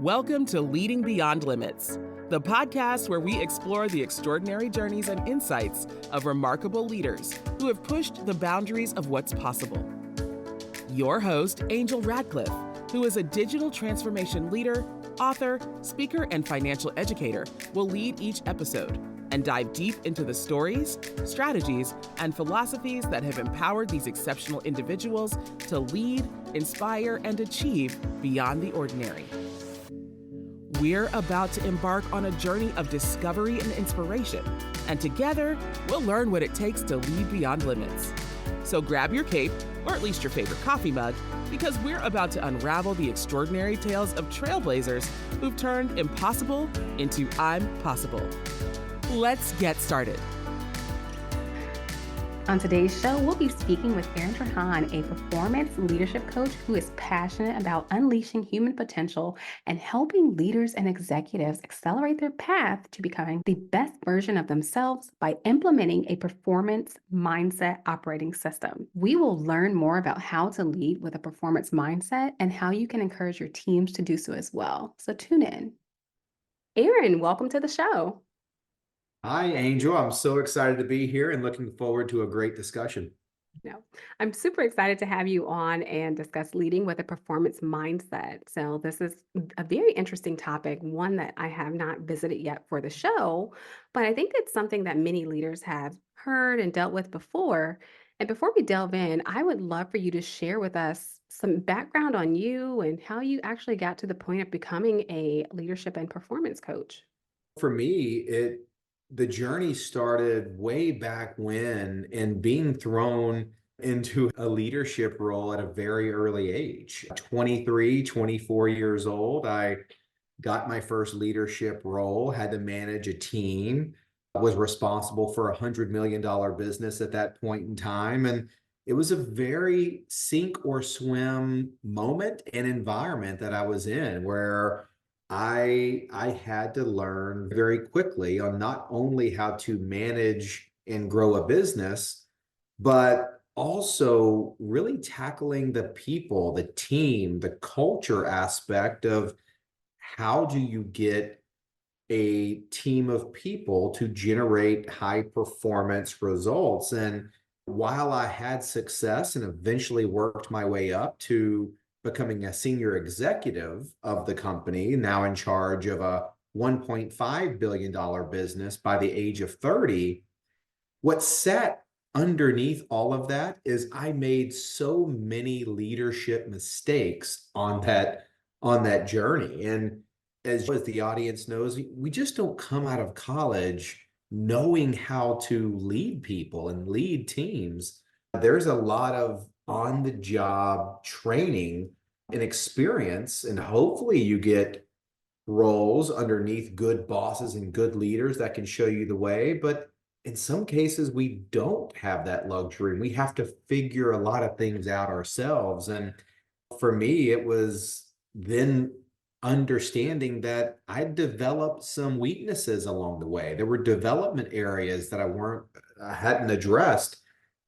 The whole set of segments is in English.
Welcome to Leading Beyond Limits, the podcast where we explore the extraordinary journeys and insights of remarkable leaders who have pushed the boundaries of what's possible. Your host, Angel Radcliffe, who is a digital transformation leader, author, speaker, and financial educator, will lead each episode and dive deep into the stories, strategies, and philosophies that have empowered these exceptional individuals to lead, inspire, and achieve beyond the ordinary. We're about to embark on a journey of discovery and inspiration, and together, we'll learn what it takes to lead beyond limits. So grab your cape, or at least your favorite coffee mug, because we're about to unravel the extraordinary tales of trailblazers who've turned impossible into I'm possible. Let's get started. On today's show, we'll be speaking with Aaron Trahan, a performance leadership coach who is passionate about unleashing human potential and helping leaders and executives accelerate their path to becoming the best version of themselves by implementing a performance mindset operating system. We will learn more about how to lead with a performance mindset and how you can encourage your teams to do so as well. So tune in. Aaron, welcome to the show. Hi, Angel. I'm so excited to be here and looking forward to a great discussion. I'm super excited to have you on and discuss leading with a performance mindset. So this is a very interesting topic, one that I have not visited yet for the show, but I think it's something that many leaders have heard and dealt with before. And before we delve in, I would love for you to share with us some background on you and how you actually got to the point of becoming a leadership and performance coach. For me, the journey started way back when and being thrown into a leadership role at a very early age. 23, 24 years old, I got my first leadership role, had to manage a team, was responsible for $100 million business at that point in time. And it was a very sink or swim moment and environment that I was in where I had to learn very quickly on not only how to manage and grow a business, but also really tackling the people, the team, the culture aspect of how do you get a team of people to generate high performance results. And while I had success and eventually worked my way up to becoming a senior executive of the company, now in charge of a $1.5 billion business by the age of 30, what sat underneath all of that is I made so many leadership mistakes on that journey. And as the audience knows, we just don't come out of college knowing how to lead people and lead teams. There's a lot of on-the-job training and experience, and hopefully you get roles underneath good bosses and good leaders that can show you the way. But in some cases, we don't have that luxury, and we have to figure a lot of things out ourselves. And for me, it was then understanding that I developed some weaknesses along the way. There were development areas that I hadn't addressed.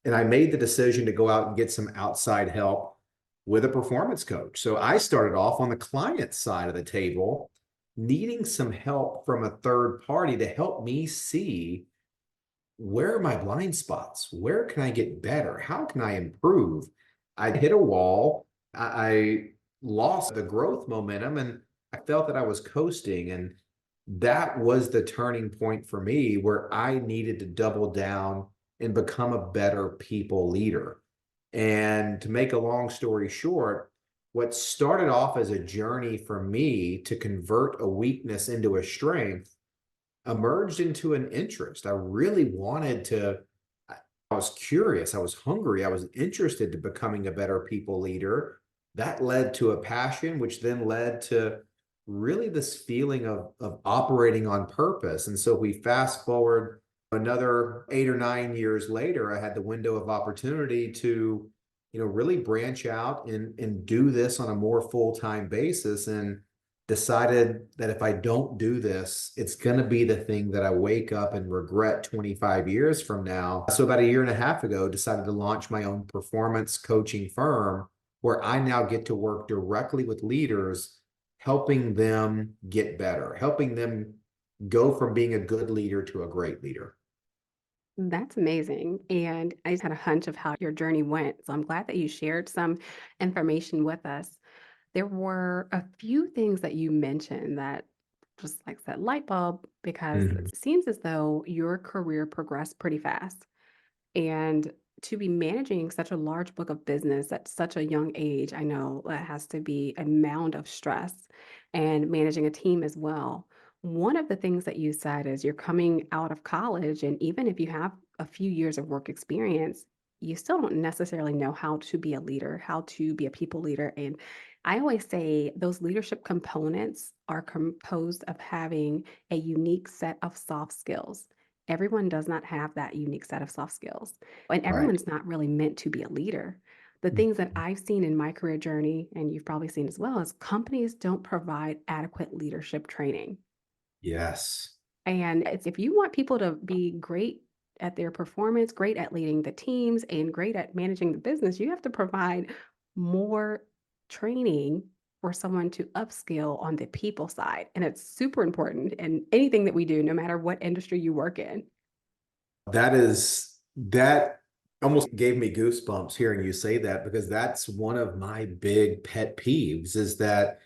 And I made the decision to go out and get some outside help with a performance coach. So I started off on the client side of the table, needing some help from a third party to help me see where are my blind spots? Where can I get better? How can I improve? I hit a wall. I lost the growth momentum and I felt that I was coasting. And that was the turning point for me where I needed to double down and become a better people leader. And to make a long story short, what started off as a journey for me to convert a weakness into a strength emerged into an interest. I really I was curious, I was hungry, I was interested to becoming a better people leader. That led to a passion, which then led to really this feeling of operating on purpose. And so we fast forward another 8 or 9 years later, I had the window of opportunity to, really branch out and do this on a more full-time basis, and decided that if I don't do this, it's going to be the thing that I wake up and regret 25 years from now. So about a year and a half ago, decided to launch my own performance coaching firm where I now get to work directly with leaders helping them get better, helping them go from being a good leader to a great leader. That's amazing. And I just had a hunch of how your journey went. So I'm glad that you shared some information with us. There were a few things that you mentioned that just like that light bulb, because Mhm. it seems as though your career progressed pretty fast. And to be managing such a large book of business at such a young age, I know that has to be a mound of stress and managing a team as well. One of the things that you said is you're coming out of college, and even if you have a few years of work experience, you still don't necessarily know how to be a leader, how to be a people leader. And I always say those leadership components are composed of having a unique set of soft skills. Everyone does not have that unique set of soft skills, and Right. everyone's not really meant to be a leader. The things that I've seen in my career journey, and you've probably seen as well, is companies don't provide adequate leadership training. Yes. And it's if you want people to be great at their performance, great at leading the teams, and great at managing the business, you have to provide more training for someone to upskill on the people side. And it's super important in anything that we do, no matter what industry you work in. That almost gave me goosebumps hearing you say that, because that's one of my big pet peeves is that,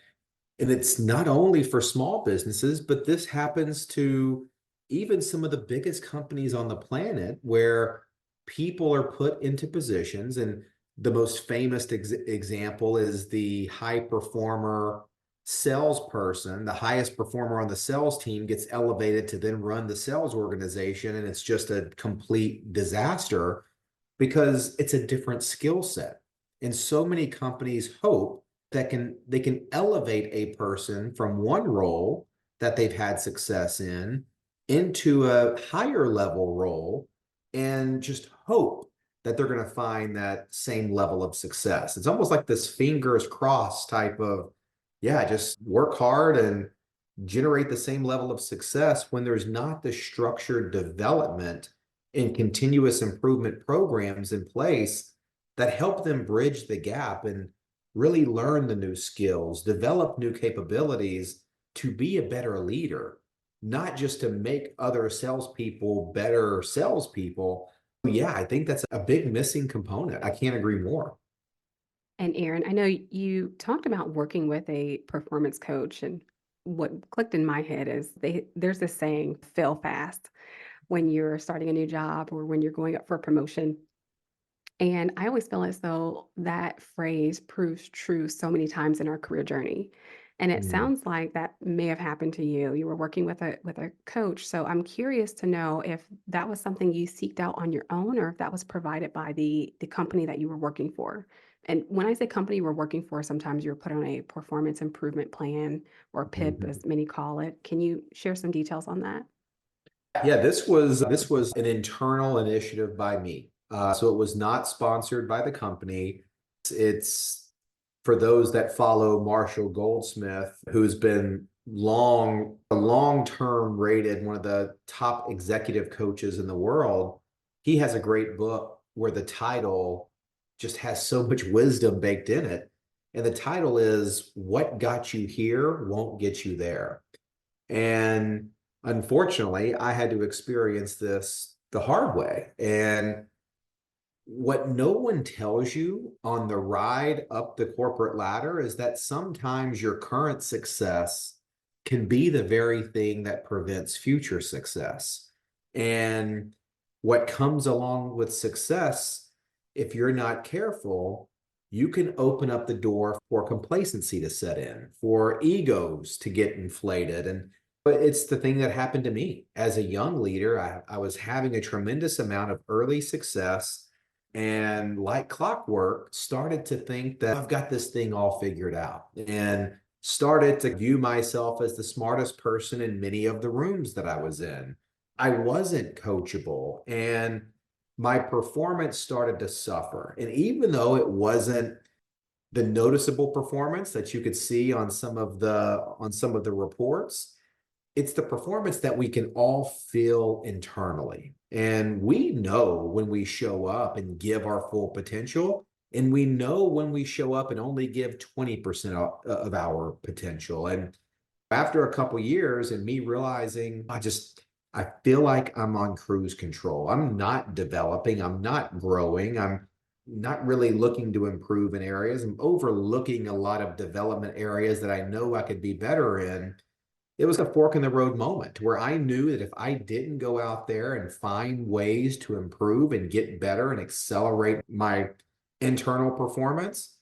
and it's not only for small businesses, but this happens to even some of the biggest companies on the planet where people are put into positions. And the most famous example is the high performer salesperson. The highest performer on the sales team gets elevated to then run the sales organization. And it's just a complete disaster because it's a different skill set. And so many companies hope that they can elevate a person from one role that they've had success in into a higher level role and just hope that they're going to find that same level of success. It's almost like this fingers crossed type of, yeah, just work hard and generate the same level of success when there's not the structured development and continuous improvement programs in place that help them bridge the gap and really learn the new skills, develop new capabilities to be a better leader, not just to make other salespeople better salespeople. Yeah, I think that's a big missing component. I can't agree more. And Aaron, I know you talked about working with a performance coach, and what clicked in my head is there's this saying, fail fast when you're starting a new job or when you're going up for a promotion. And I always feel as though that phrase proves true so many times in our career journey. And it Mm. sounds like that may have happened to you. You were working with a coach. So I'm curious to know if that was something you seeked out on your own or if that was provided by the company that you were working for. And when I say company you were working for, sometimes you're put on a performance improvement plan or PIP, Mhm. as many call it. Can you share some details on that? Yeah, this was an internal initiative by me. So it was not sponsored by the company. It's for those that follow Marshall Goldsmith, who's been long-term rated one of the top executive coaches in the world. He has a great book where the title just has so much wisdom baked in it. And the title is What Got You Here Won't Get You There. And unfortunately, I had to experience this the hard way. And what no one tells you on the ride up the corporate ladder is that sometimes your current success can be the very thing that prevents future success. And what comes along with success, if you're not careful, you can open up the door for complacency to set in, for egos to get inflated. And but it's the thing that happened to me as a young leader. I was having a tremendous amount of early success and like clockwork started to think that I've got this thing all figured out and started to view myself as the smartest person in many of the rooms that I was in. I wasn't coachable and my performance started to suffer. And even though it wasn't the noticeable performance that you could see on some of the reports, it's the performance that we can all feel internally. And we know when we show up and give our full potential, And we know when we show up and only give 20% of our potential. And after a couple years and me realizing I feel like I'm on cruise control. I'm not developing, I'm not growing, I'm not really looking to improve in areas. I'm overlooking a lot of development areas that I know I could be better in. It was a fork in the road moment where I knew that if I didn't go out there and find ways to improve and get better and accelerate my internal performance,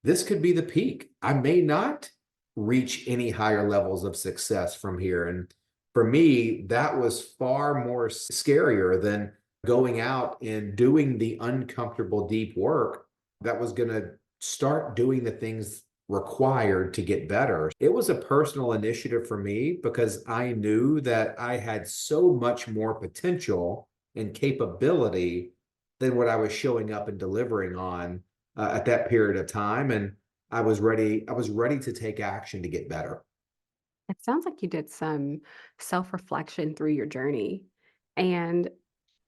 this could be the peak. I may not reach any higher levels of success from here. And for me, that was far more scarier than going out and doing the uncomfortable deep work that was going to start doing the things required to get better. It was a personal initiative for me because I knew that I had so much more potential and capability than what I was showing up and delivering on at that period of time. And I was ready to take action to get better. It sounds like you did some self-reflection through your journey. And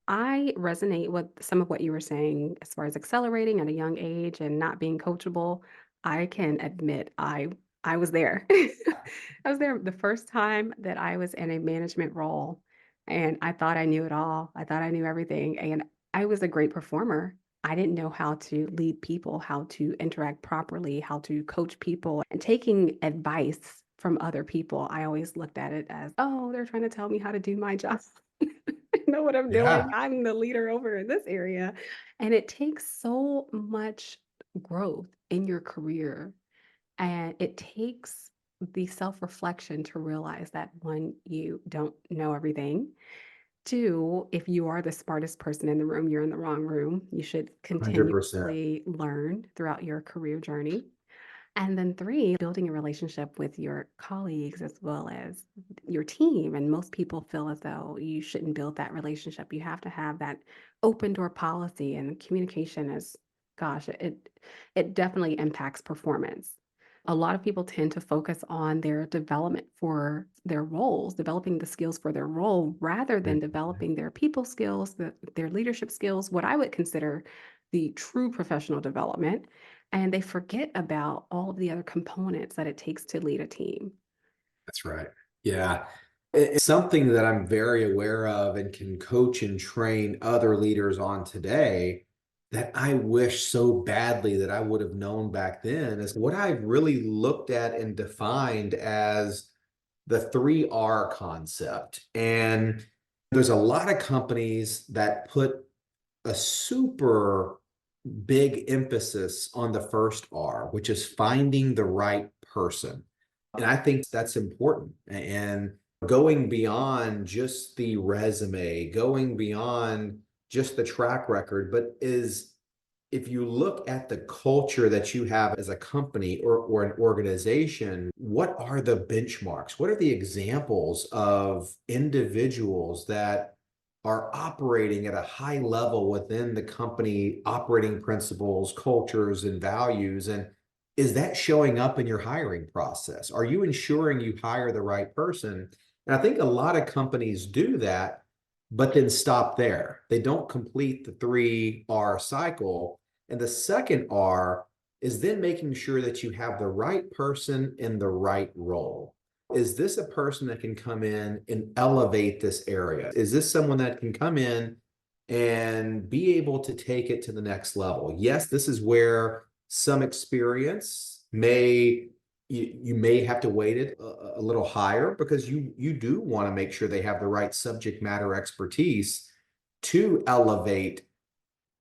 I resonate with some of what you were saying as far as accelerating at a young age and not being coachable. I can admit I was there. I was there the first time that I was in a management role and I thought I knew it all. I thought I knew everything and I was a great performer. I didn't know how to lead people, how to interact properly, how to coach people, and taking advice from other people. I always looked at it as, oh, they're trying to tell me how to do my job. I know what I'm doing. Yeah, I'm the leader over in this area. And it takes so much growth in your career. And it takes the self reflection to realize that one, you don't know everything. Two, if you are the smartest person in the room, you're in the wrong room. You should 100%. continuously learn throughout your career journey. And then three, building a relationship with your colleagues as well as your team. And most people feel as though you shouldn't build that relationship. You have to have that open door policy and communication is, gosh, it definitely impacts performance. A lot of people tend to focus on their development for their roles, developing the skills for their role rather than developing their people skills, their leadership skills, what I would consider the true professional development. And they forget about all of the other components that it takes to lead a team. That's right. Yeah. It's something that I'm very aware of and can coach and train other leaders on today that I wish so badly that I would have known back then is what I've really looked at and defined as the 3R concept. And there's a lot of companies that put a super big emphasis on the first R, which is finding the right person. And I think that's important. And going beyond just the resume, going beyond just the track record, but is if you look at the culture that you have as a company or an organization, what are the benchmarks? What are the examples of individuals that are operating at a high level within the company operating principles, cultures, and values? And is that showing up in your hiring process? Are you ensuring you hire the right person? And I think a lot of companies do that, but then stop there. They don't complete the 3R cycle. And the second R is then making sure that you have the right person in the right role. Is this a person that can come in and elevate this area? Is this someone that can come in and be able to take it to the next level? Yes, this is where some experience you may have to weight it a little higher because you do want to make sure they have the right subject matter expertise to elevate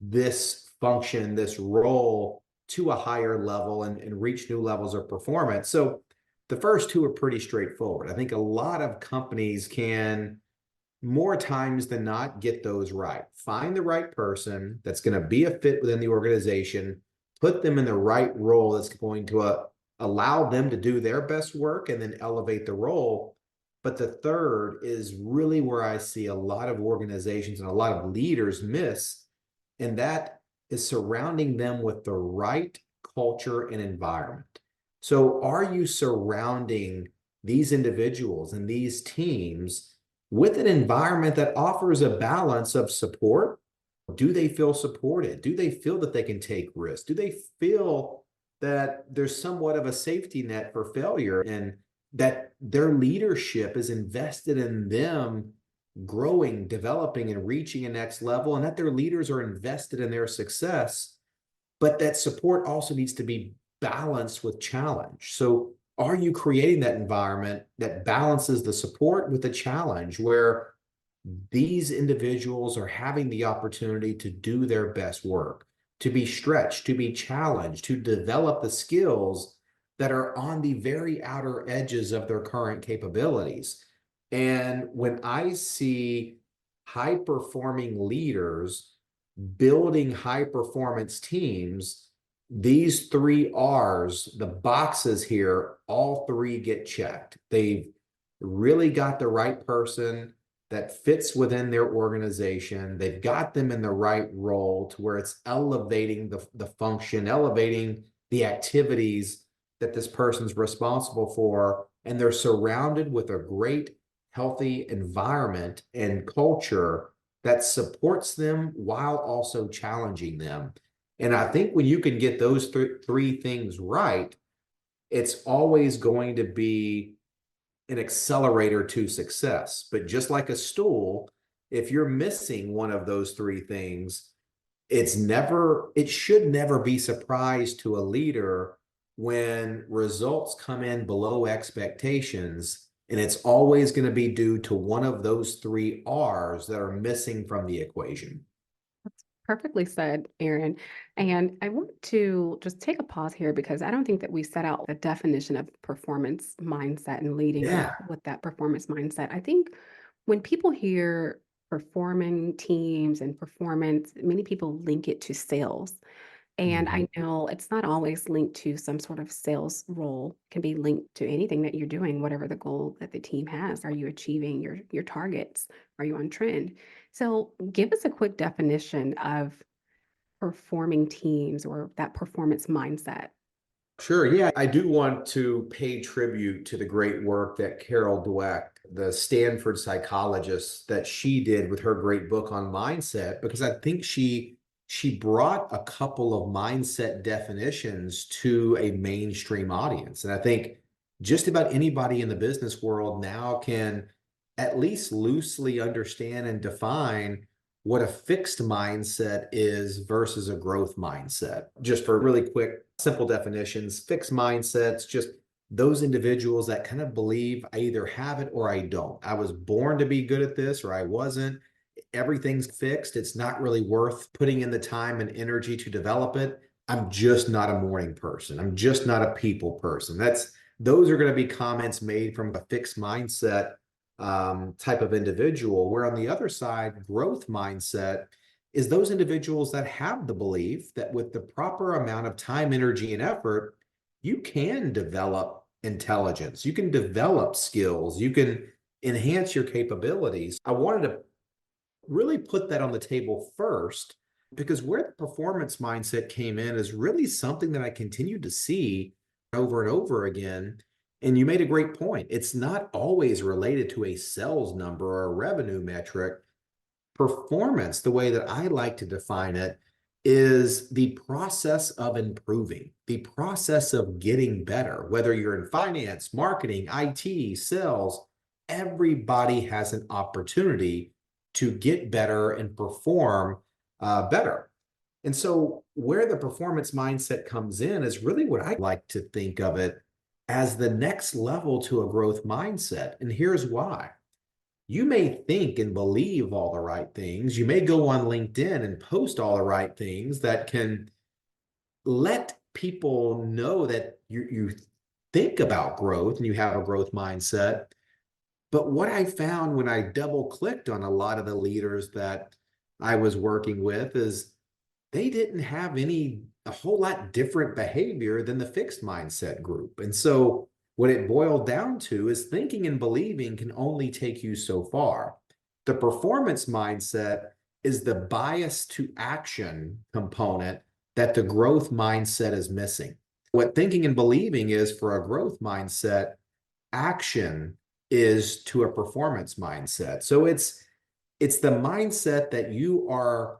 this function, this role to a higher level and reach new levels of performance. So the first two are pretty straightforward. I think a lot of companies can more times than not get those right. Find the right person that's going to be a fit within the organization, put them in the right role that's going to allow them to do their best work and then elevate the role. But the third is really where I see a lot of organizations and a lot of leaders miss, and that is surrounding them with the right culture and environment. So are you surrounding these individuals and these teams with an environment that offers a balance of support Do they feel supported? Do they feel that they can take risks? Do they feel that there's somewhat of a safety net for failure and that their leadership is invested in them growing, developing, and reaching a next level, and that their leaders are invested in their success, but that support also needs to be balanced with challenge. So, are you creating that environment that balances the support with the challenge where these individuals are having the opportunity to do their best work, to be stretched, to be challenged, to develop the skills that are on the very outer edges of their current capabilities? And when I see high performing leaders building high performance teams, these three R's, the boxes here, all three get checked. They've really got the right person that fits within their organization. They've got them in the right role to where it's elevating the function, elevating the activities that this person's responsible for. And they're surrounded with a great, healthy environment and culture that supports them while also challenging them. And I think when you can get those three things right, it's always going to be an accelerator to success. But just like a stool, if you're missing one of those three things, it should never be surprise to a leader when results come in below expectations. And it's always going to be due to one of those three R's that are missing from the equation. Perfectly said, Aaron. And I want to just take a pause here because I don't think that we set out the definition of performance mindset and leading Yeah. with that performance mindset. I think when people hear performing teams and performance, many people link it to sales. And Mhm. I know it's not always linked to some sort of sales role. It can be linked to anything that you're doing, whatever the goal that the team has. Are you achieving your targets? Are you on trend? So give us a quick definition of performing teams or that performance mindset. Sure. Yeah, I do want to pay tribute to the great work that Carol Dweck, the Stanford psychologist, that she did with her great book on mindset, because I think she brought a couple of mindset definitions to a mainstream audience. And I think just about anybody in the business world now can at least loosely understand and define what a fixed mindset is versus a growth mindset. Just for really quick, simple definitions, fixed mindsets, just those individuals that kind of believe I either have it or I don't. I was born to be good at this or I wasn't. Everything's fixed. It's not really worth putting in the time and energy to develop it. I'm just not a morning person. I'm just not a people person. Those are going to be comments made from a fixed mindset type of individual, where on the other side, growth mindset is those individuals that have the belief that with the proper amount of time, energy, and effort, you can develop intelligence, you can develop skills, you can enhance your capabilities. I wanted to really put that on the table first because where the performance mindset came in is really something that I continue to see over and over again. And you made a great point. It's not always related to a sales number or a revenue metric. Performance, the way that I like to define it, is the process of improving, the process of getting better, whether you're in finance, marketing, IT, sales, everybody has an opportunity to get better and perform better. And so, where the performance mindset comes in is really what I like to think of it as the next level to a growth mindset. And here's why. You may think and believe all the right things. You may go on LinkedIn and post all the right things that can let people know that you think about growth and you have a growth mindset. But what I found when I double clicked on a lot of the leaders that I was working with is they didn't have a whole lot different behavior than the fixed mindset group. And so what it boiled down to is thinking and believing can only take you so far. The performance mindset is the bias to action component that the growth mindset is missing. What thinking and believing is for a growth mindset, action is to a performance mindset. So it's the mindset that you are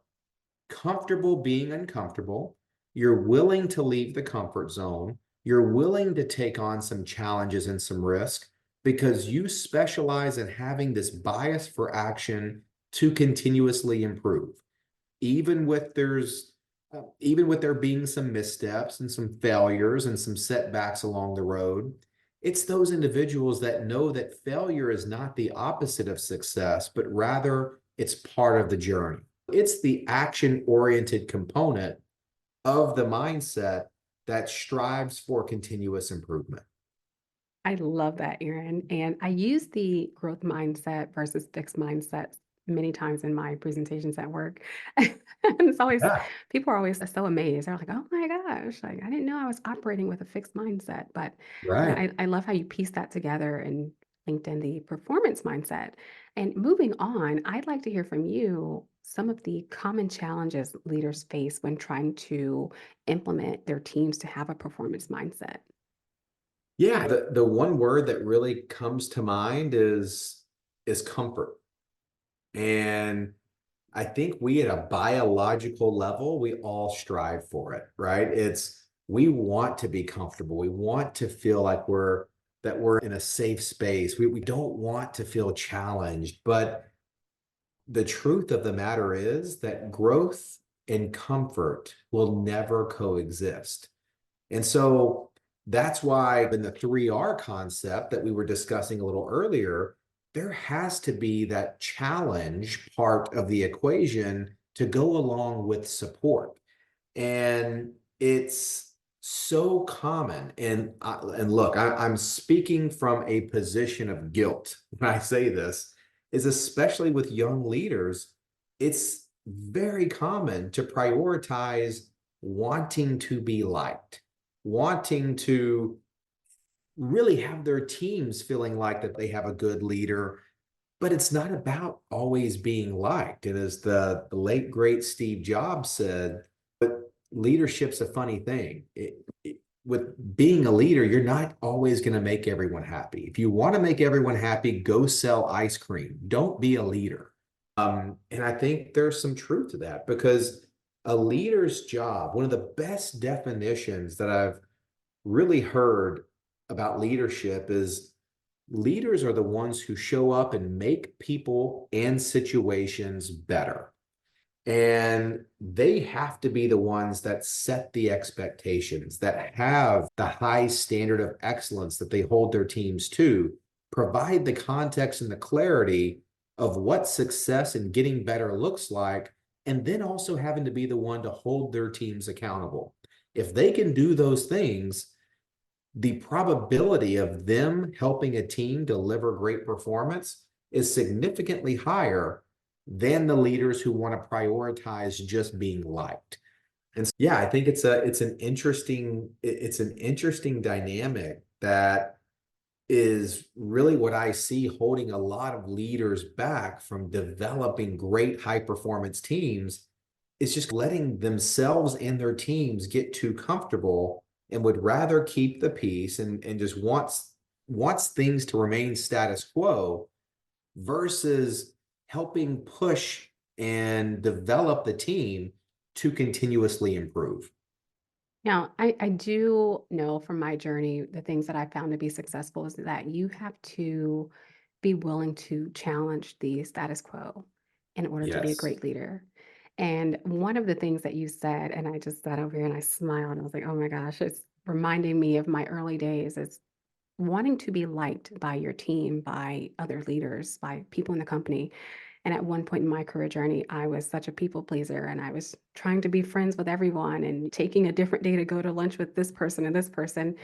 comfortable being uncomfortable. You're willing to leave the comfort zone. You're willing to take on some challenges and some risk because you specialize in having this bias for action to continuously improve. Even with even with there being some missteps and some failures and some setbacks along the road, it's those individuals that know that failure is not the opposite of success, but rather it's part of the journey. It's the action-oriented component of the mindset that strives for continuous improvement. I love that, Aaron. And I use the growth mindset versus fixed mindset many times in my presentations at work. And it's always, Yeah, people are always so amazed. They're like, oh my gosh, like I didn't know I was operating with a fixed mindset. But right. I love how you piece that together and linked in the performance mindset. And moving on, I'd like to hear from you some of the common challenges leaders face when trying to implement their teams to have a performance mindset. Yeah, the one word that really comes to mind is comfort. And I think we at a biological level, we all strive for it, right? We want to be comfortable. We want to feel like we're in a safe space. We don't want to feel challenged. But the truth of the matter is that growth and comfort will never coexist. And so that's why in the 3R concept that we were discussing a little earlier, there has to be that challenge part of the equation to go along with support. And it's so common. And look, I'm speaking from a position of guilt when I say this, is especially with young leaders, it's very common to prioritize wanting to be liked, wanting to really have their teams feeling like that they have a good leader, but it's not about always being liked. And as the late great Steve Jobs said, but leadership's a funny thing. With being a leader, you're not always going to make everyone happy. If you want to make everyone happy, go sell ice cream. Don't be a leader. And I think there's some truth to that because a leader's job, one of the best definitions that I've really heard about leadership is leaders are the ones who show up and make people and situations better. And they have to be the ones that set the expectations, that have the high standard of excellence that they hold their teams to, provide the context and the clarity of what success and getting better looks like, and then also having to be the one to hold their teams accountable. If they can do those things, the probability of them helping a team deliver great performance is significantly higher than the leaders who want to prioritize just being liked. And so, yeah, I think it's an interesting dynamic that is really what I see holding a lot of leaders back from developing great high performance teams is just letting themselves and their teams get too comfortable and would rather keep the peace and just wants things to remain status quo versus helping push and develop the team to continuously improve. Now, I do know from my journey, the things that I found to be successful is that you have to be willing to challenge the status quo in order to be a Yes. great leader. And one of the things that you said, and I just sat over here and I smiled, and I was like, oh my gosh, it's reminding me of my early days. It's wanting to be liked by your team, by other leaders, by people in the company. And at one point in my career journey, I was such a people pleaser and I was trying to be friends with everyone and taking a different day to go to lunch with this person and this person.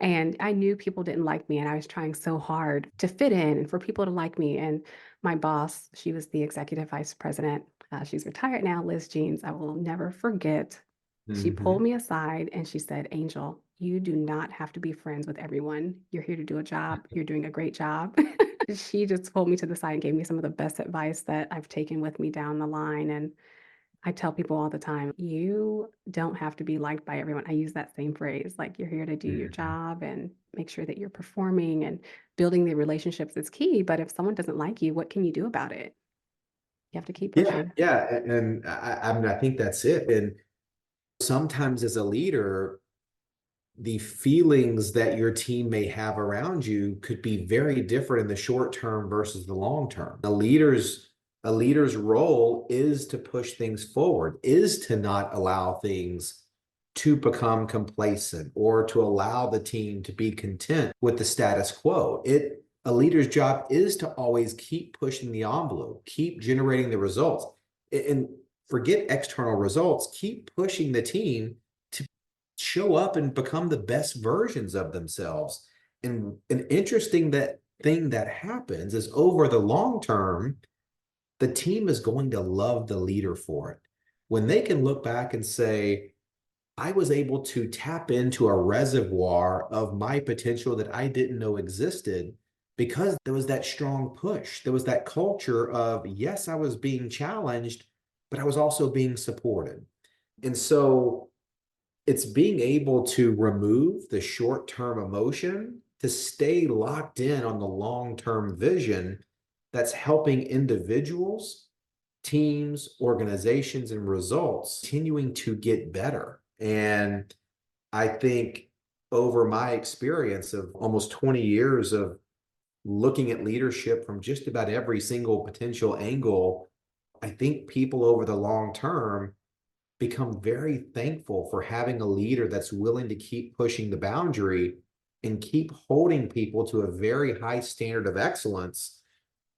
And I knew people didn't like me and I was trying so hard to fit in and for people to like me. And my boss, she was the executive vice president. She's retired now, Liz Jeans. I will never forget. She pulled Mhm. me aside and she said, Angel, you do not have to be friends with everyone. You're here to do a job. You're doing a great job. She just pulled me to the side and gave me some of the best advice that I've taken with me down the line. And I tell people all the time, you don't have to be liked by everyone. I use that same phrase, like you're here to do your Mhm. job and make sure that you're performing and building the relationships is key. But if someone doesn't like you, what can you do about it? You have to keep Yeah, pushing. yeah, and I mean, I think that's it. And sometimes as a leader, the feelings that your team may have around you could be very different in the short term versus the long term. A leader's role is to push things forward, is to not allow things to become complacent or to allow the team to be content with the status quo. A leader's job is to always keep pushing the envelope, keep generating the results, and forget external results, keep pushing the team to show up and become the best versions of themselves. And an interesting that thing that happens is over the long term, the team is going to love the leader for it. When they can look back and say, I was able to tap into a reservoir of my potential that I didn't know existed because there was that strong push. There was that culture of, yes, I was being challenged, but I was also being supported. And so it's being able to remove the short-term emotion to stay locked in on the long-term vision that's helping individuals, teams, organizations, and results continuing to get better. And I think over my experience of almost 20 years of looking at leadership from just about every single potential angle, I think people over the long term become very thankful for having a leader that's willing to keep pushing the boundary and keep holding people to a very high standard of excellence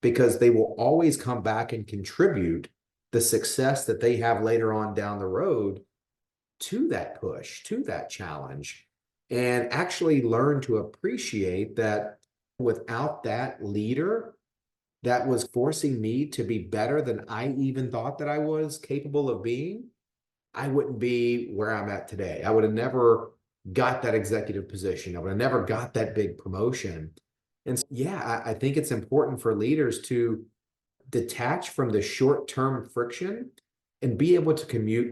because they will always come back and contribute the success that they have later on down the road to that push, to that challenge, and actually learn to appreciate that without that leader that was forcing me to be better than I even thought that I was capable of being, I wouldn't be where I'm at today. I would have never got that executive position. I would have never got that big promotion. And so, yeah, I think it's important for leaders to detach from the short-term friction and be able to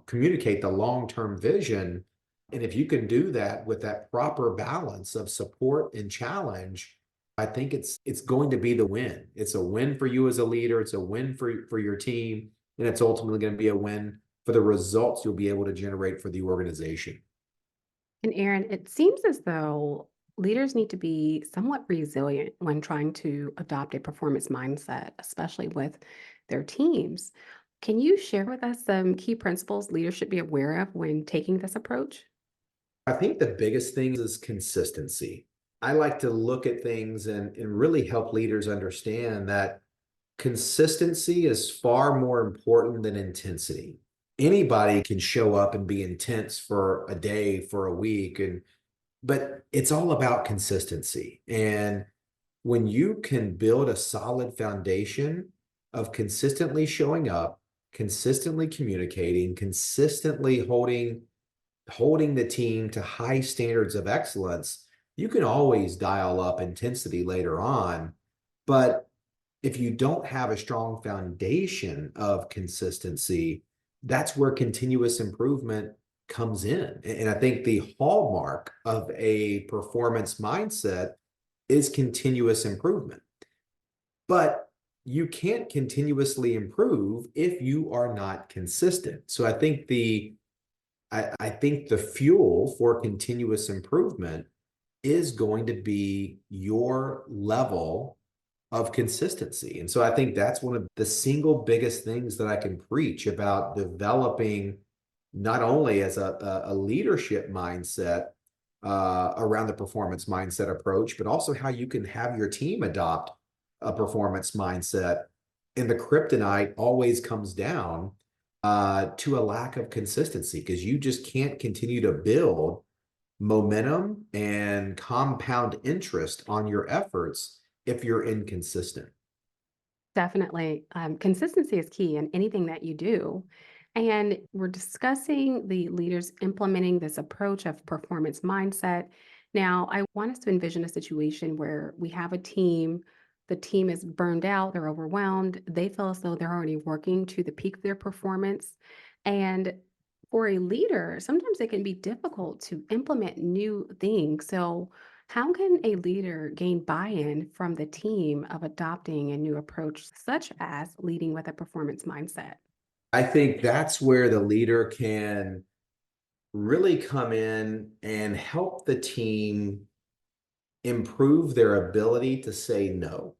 communicate the long-term vision. And if you can do that with that proper balance of support and challenge, I think it's going to be the win. It's a win for you as a leader, it's a win for your team, and it's ultimately going to be a win for the results you'll be able to generate for the organization. And Aaron, it seems as though leaders need to be somewhat resilient when trying to adopt a performance mindset, especially with their teams. Can you share with us some key principles leaders should be aware of when taking this approach? I think the biggest thing is consistency. I like to look at things and really help leaders understand that consistency is far more important than intensity. Anybody can show up and be intense for a day, for a week, but it's all about consistency. And when you can build a solid foundation of consistently showing up, consistently communicating, consistently holding the team to high standards of excellence, you can always dial up intensity later on. But if you don't have a strong foundation of consistency, that's where continuous improvement comes in. And I think the hallmark of a performance mindset is continuous improvement. But you can't continuously improve if you are not consistent. So I think the fuel for continuous improvement is going to be your level of consistency. And so I think that's one of the single biggest things that I can preach about developing not only as a leadership mindset around the performance mindset approach, but also how you can have your team adopt a performance mindset. And the kryptonite always comes down to a lack of consistency because you just can't continue to build momentum and compound interest on your efforts if you're inconsistent. Definitely. Consistency is key in anything that you do. And we're discussing the leaders implementing this approach of performance mindset. Now, I want us to envision a situation where we have a team, the team is burned out, they're overwhelmed, they feel as though they're already working to the peak of their performance. And for a leader, sometimes it can be difficult to implement new things. So, How can a leader gain buy-in from the team of adopting a new approach, such as leading with a performance mindset? I think that's where the leader can really come in and help the team improve their ability to say no.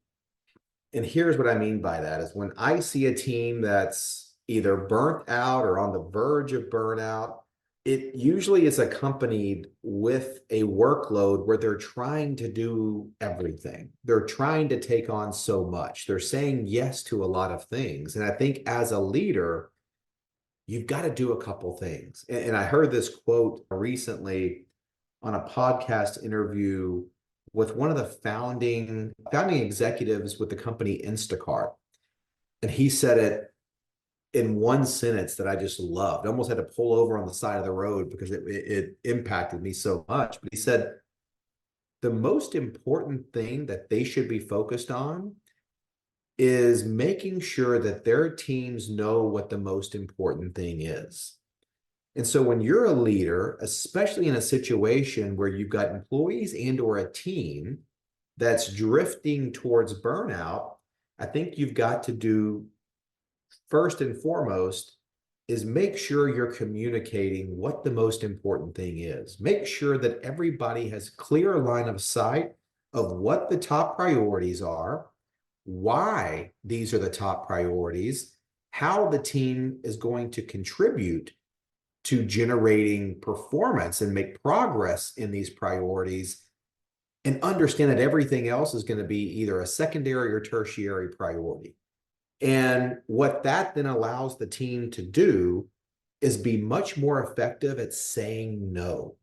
And here's what I mean by that is when I see a team that's either burnt out or on the verge of burnout, it usually is accompanied with a workload where they're trying to do everything. They're trying to take on so much. They're saying yes to a lot of things. And I think as a leader, you've got to do a couple things. And I heard this quote recently on a podcast interview with one of the founding executives with the company Instacart. And he said it in one sentence that I just loved. I almost had to pull over on the side of the road because it impacted me so much. But he said, the most important thing that they should be focused on is making sure that their teams know what the most important thing is. And so when you're a leader, especially in a situation where you've got employees and or a team that's drifting towards burnout, I think you've got to do first and foremost is make sure you're communicating what the most important thing is. Make sure that everybody has clear line of sight of what the top priorities are, why these are the top priorities, how the team is going to contribute to generating performance and make progress in these priorities, and understand that everything else is going to be either a secondary or tertiary priority. And what that then allows the team to do is be much more effective at saying no.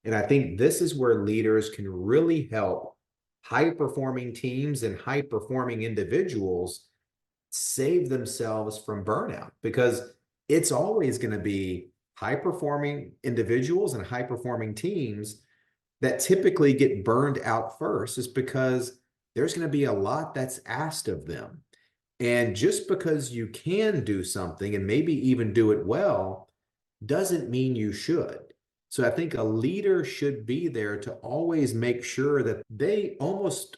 And I think this is where leaders can really help high performing teams and high performing individuals save themselves from burnout, because it's always going to be high performing individuals and high performing teams that typically get burned out first, is because there's going to be a lot that's asked of them. And just because you can do something and maybe even do it well doesn't mean you should. So I think a leader should be there to always make sure that they almost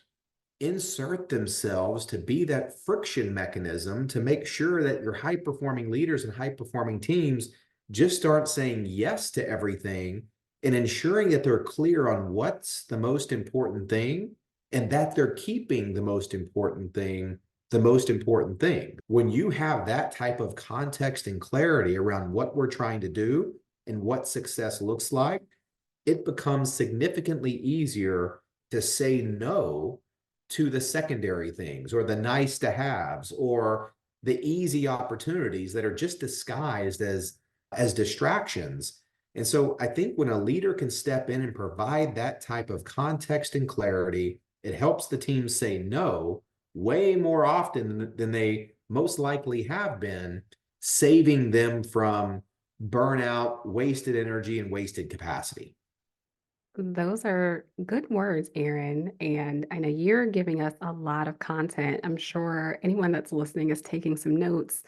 insert themselves to be that friction mechanism to make sure that your high performing leaders and high performing teams just aren't saying yes to everything, and ensuring that they're clear on what's the most important thing and that they're keeping the most important thing the most important thing. When you have that type of context and clarity around what we're trying to do and what success looks like, it becomes significantly easier to say no to the secondary things or the nice to haves or the easy opportunities that are just disguised as distractions. And so I think when a leader can step in and provide that type of context and clarity, it helps the team say no way more often than they most likely have been, saving them from burnout, wasted energy, and wasted capacity. Those are good words, Aaron. And I know you're giving us a lot of content. I'm sure anyone that's listening is taking some notes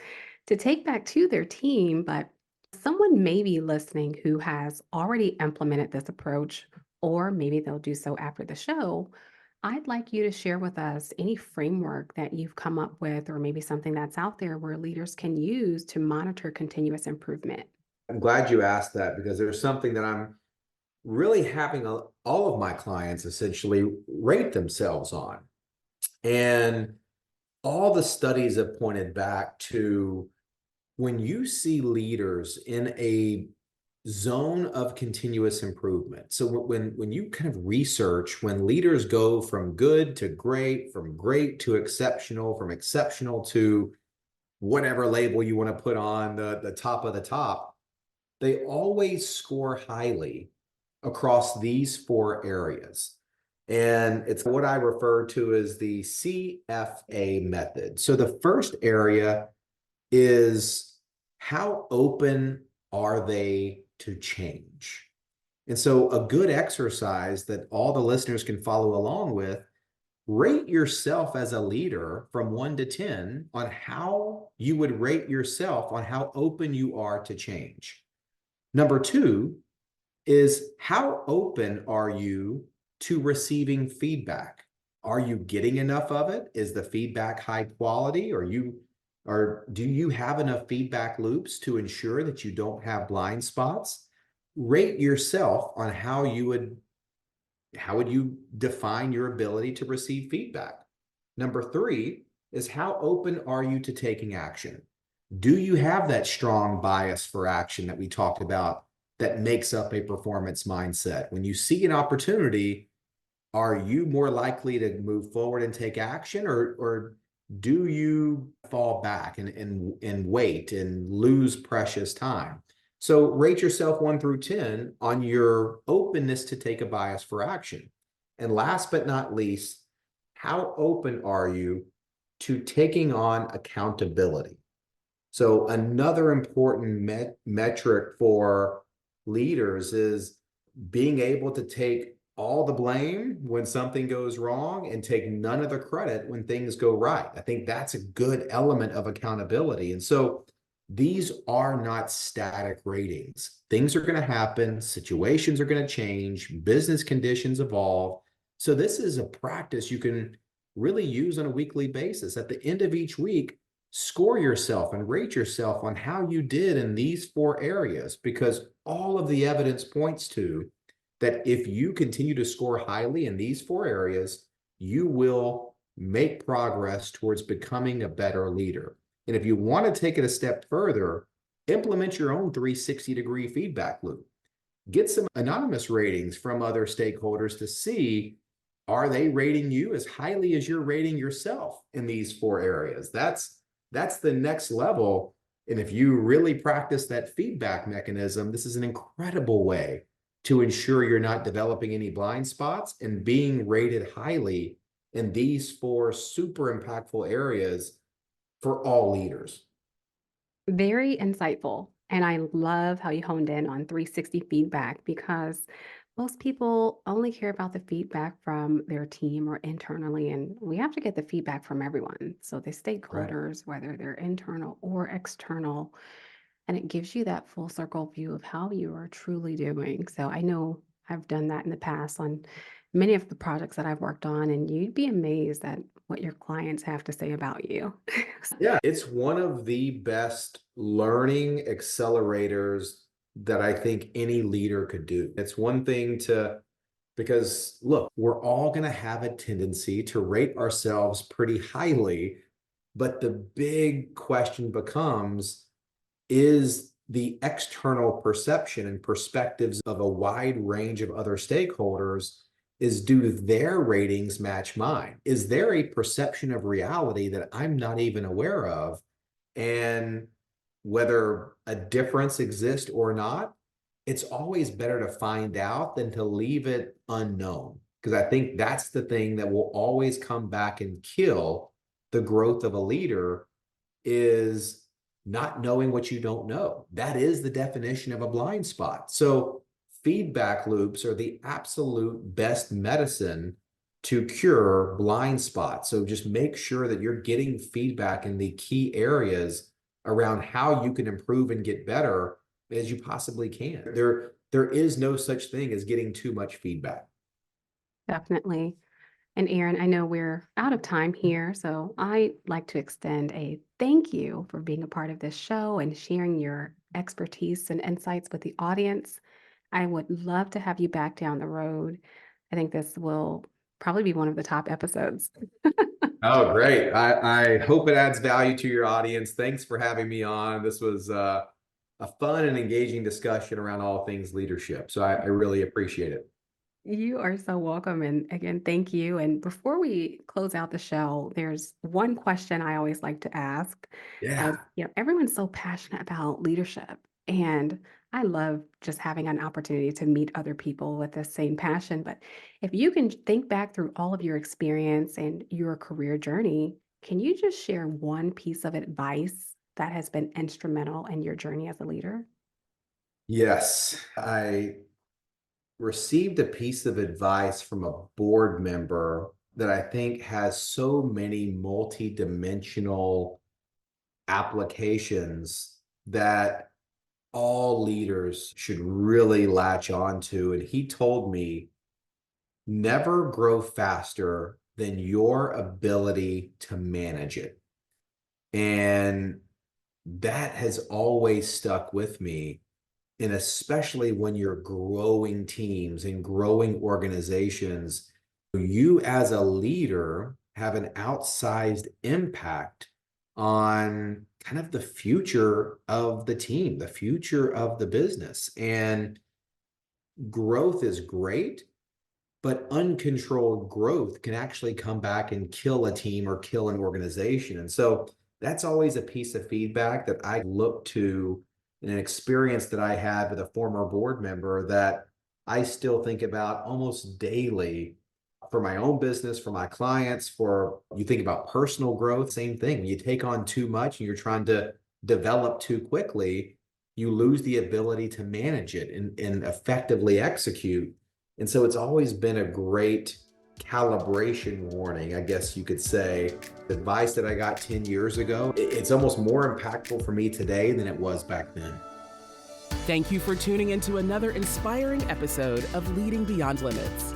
to take back to their team, but someone may be listening who has already implemented this approach, or maybe they'll do so after the show. I'd like you to share with us any framework that you've come up with, or maybe something that's out there where leaders can use to monitor continuous improvement. I'm glad you asked that, because there's something that I'm really having all of my clients essentially rate themselves on. And all the studies have pointed back to when you see leaders in a zone of continuous improvement. So when you kind of research when leaders go from good to great, from great to exceptional, from exceptional to whatever label you want to put on the top of the top, they always score highly across these four areas. And it's what I refer to as the CFA method. So the first area is, how open are they to change? And so a good exercise that all the listeners can follow along with: rate yourself as a leader from 1 to 10 on how you would rate yourself on how open you are to change. Number two is, how open are you to receiving feedback. Are you getting enough of it? Is the feedback high quality? Or do you have enough feedback loops to ensure that you don't have blind spots? Rate yourself on how would you define your ability to receive feedback? Number three is, how open are you to taking action? Do you have that strong bias for action that we talked about that makes up a performance mindset? When you see an opportunity, are you more likely to move forward and take action, or do you fall back and wait and lose precious time? So rate yourself 1 through 10 on your openness to take a bias for action. And last but not least, how open are you to taking on accountability? So another important metric for leaders is being able to take all the blame when something goes wrong and take none of the credit when things go right. I think that's a good element of accountability. And so these are not static ratings. Things are going to happen, situations are going to change, business conditions evolve. So this is a practice you can really use on a weekly basis. At the end of each week, score yourself and rate yourself on how you did in these 4 areas, because all of the evidence points to that if you continue to score highly in these 4 areas, you will make progress towards becoming a better leader. And if you want to take it a step further, implement your own 360-degree feedback loop. Get some anonymous ratings from other stakeholders to see, are they rating you as highly as you're rating yourself in these 4 areas? That's the next level. And if you really practice that feedback mechanism, this is an incredible way to ensure you're not developing any blind spots and being rated highly in these 4 super impactful areas for all leaders. Very insightful. And I love how you honed in on 360 feedback, because most people only care about the feedback from their team or internally, and we have to get the feedback from everyone. So the Right. stakeholders, whether they're internal or external, and it gives you that full circle view of how you are truly doing. So I know I've done that in the past on many of the projects that I've worked on, and you'd be amazed at what your clients have to say about you. Yeah, it's one of the best learning accelerators that I think any leader could do. It's one thing because look, we're all going to have a tendency to rate ourselves pretty highly, but the big question becomes, is the external perception and perspectives of a wide range of other stakeholders, is, do their ratings match mine? Is there a perception of reality that I'm not even aware of? And whether a difference exists or not, it's always better to find out than to leave it unknown. Because I think that's the thing that will always come back and kill the growth of a leader, is not knowing what you don't know. That is the definition of a blind spot. So feedback loops are the absolute best medicine to cure blind spots. So just make sure that you're getting feedback in the key areas around how you can improve and get better as you possibly can. There is no such thing as getting too much feedback. Definitely. And Aaron, I know we're out of time here, so I'd like to extend a thank you for being a part of this show and sharing your expertise and insights with the audience. I would love to have you back down the road. I think this will probably be one of the top episodes. Oh, great. I hope it adds value to your audience. Thanks for having me on. This was a fun and engaging discussion around all things leadership. So I really appreciate it. You are so welcome. And again, thank you. And before we close out the show, there's one question I always like to ask. As Yeah. everyone's so passionate about leadership. And I love just having an opportunity to meet other people with the same passion. But if you can think back through all of your experience and your career journey, can you just share one piece of advice that has been instrumental in your journey as a leader? Yes. I received a piece of advice from a board member that I think has so many multi-dimensional applications that all leaders should really latch on to. And he told me, never grow faster than your ability to manage it. And that has always stuck with me. And especially when you're growing teams and growing organizations, you as a leader have an outsized impact on kind of the future of the team, the future of the business. And growth is great, but uncontrolled growth can actually come back and kill a team or kill an organization. And so that's always a piece of feedback that I look to, in an experience that I had with a former board member that I still think about almost daily for my own business, for my clients, for you think about personal growth, same thing. When you take on too much and you're trying to develop too quickly, you lose the ability to manage it and effectively execute. And so it's always been a great calibration warning, I guess you could say. The advice that I got 10 years ago, it's almost more impactful for me today than it was back then. Thank you for tuning into another inspiring episode of Leading Beyond Limits.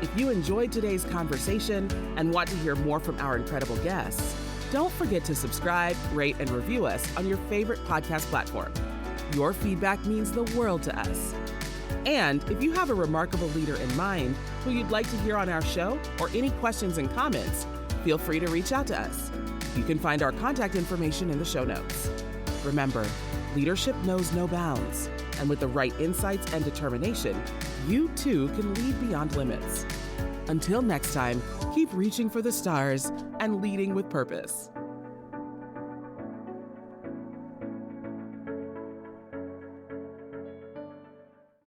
If you enjoyed today's conversation and want to hear more from our incredible guests, don't forget to subscribe, rate, and review us on your favorite podcast platform. Your feedback means the world to us. And if you have a remarkable leader in mind who you'd like to hear on our show or any questions and comments, feel free to reach out to us. You can find our contact information in the show notes. Remember, leadership knows no bounds, and with the right insights and determination, you too can lead beyond limits. Until next time, keep reaching for the stars and leading with purpose.